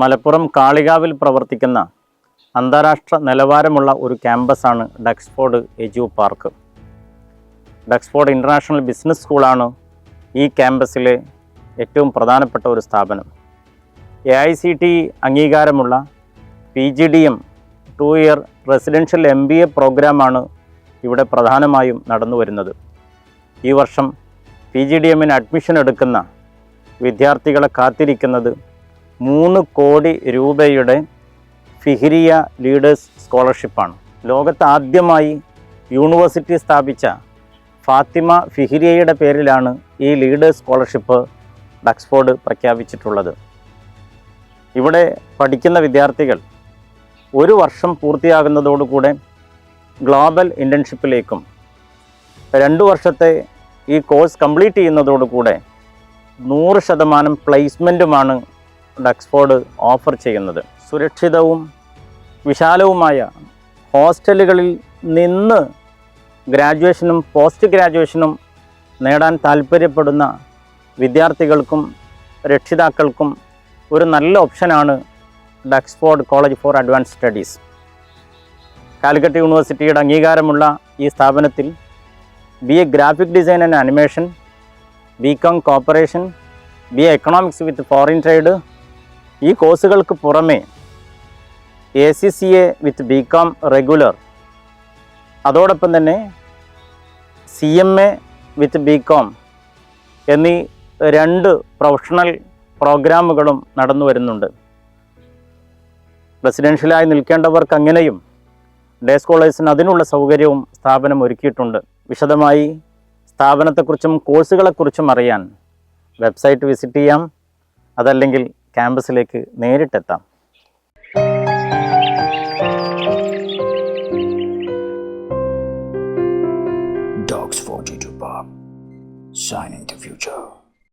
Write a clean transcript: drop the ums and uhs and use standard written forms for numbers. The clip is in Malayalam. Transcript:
മലപ്പുറം കാളികാവിൽ പ്രവർത്തിക്കുന്ന അന്താരാഷ്ട്ര നിലവാരമുള്ള ഒരു ക്യാമ്പസാണ് ഡക്സ്ഫോർഡ് എജു പാർക്ക്. ഡക്സ്ഫോർഡ് ഇൻ്റർനാഷണൽ ബിസിനസ് സ്കൂളാണ് ഈ ക്യാമ്പസിലെ ഏറ്റവും പ്രധാനപ്പെട്ട ഒരു സ്ഥാപനം. AICTE അംഗീകാരമുള്ള PGDM 2 ഇയർ റെസിഡൻഷ്യൽ MBA പ്രോഗ്രാമാണ് ഇവിടെ പ്രധാനമായും നടന്നു വരുന്നത്. ഈ വർഷം PGDM-ന് അഡ്മിഷൻ എടുക്കുന്ന വിദ്യാർത്ഥികളെ കാത്തിരിക്കുന്നത് 3 കോടി രൂപയുടെ ഫിഹിരിയ ലീഡേഴ്സ് സ്കോളർഷിപ്പാണ്. ലോകത്ത് ആദ്യമായി യൂണിവേഴ്സിറ്റി സ്ഥാപിച്ച ഫാത്തിമ ഫിഹിരിയയുടെ പേരിലാണ് ഈ ലീഡേഴ്സ് സ്കോളർഷിപ്പ് ഡക്സ്ഫോർഡ് പ്രഖ്യാപിച്ചിട്ടുള്ളത്. ഇവിടെ പഠിക്കുന്ന വിദ്യാർത്ഥികൾ 1 വർഷം പൂർത്തിയാകുന്നതോടുകൂടെ ഗ്ലോബൽ ഇൻറ്റേൺഷിപ്പിലേക്കും 2 വർഷത്തെ ഈ കോഴ്സ് കംപ്ലീറ്റ് ചെയ്യുന്നതോടുകൂടെ 100% പ്ലേസ്മെൻറ്റുമാണ് ഡക്സ്ഫോർഡ് ഓഫർ ചെയ്യുന്നത്. സുരക്ഷിതവും വിശാലവുമായ ഹോസ്റ്റലുകളിൽ നിന്ന് ഗ്രാജുവേഷനും പോസ്റ്റ് ഗ്രാജുവേഷനും നേടാൻ താൽപ്പര്യപ്പെടുന്ന വിദ്യാർത്ഥികൾക്കും രക്ഷിതാക്കൾക്കും ഒരു നല്ല ഓപ്ഷനാണ് Duxford college for advance studies. Calicut യൂണിവേഴ്സിറ്റിയുടെ അംഗീകാരമുള്ള ഈ സ്ഥാപനത്തിൽ BA graphic design and animation, BCom corporation, BA economics with foreign trade, ഈ കോഴ്സുകൾക്ക് പുറമെ ACCA വിത്ത് BCom റെഗുലർ, അതോടൊപ്പം തന്നെ CMA വിത്ത് BCom എന്നീ 2 പ്രൊഫഷണൽ പ്രോഗ്രാമുകളും നടന്നു വരുന്നുണ്ട്. റെസിഡൻഷ്യലായി നിൽക്കേണ്ടവർക്ക് അങ്ങനെയും ഡേ സ്കോളേഴ്സിന് അതിനുള്ള സൗകര്യവും സ്ഥാപനം ഒരുക്കിയിട്ടുണ്ട്. വിശദമായി സ്ഥാപനത്തെക്കുറിച്ചും കോഴ്സുകളെക്കുറിച്ചും അറിയാൻ വെബ്സൈറ്റ് വിസിറ്റ് ചെയ്യാം, അതല്ലെങ്കിൽ ക്യാമ്പസിലേക്ക് നേരിട്ടെത്താം. Dogs for you to Bob. Shine into future.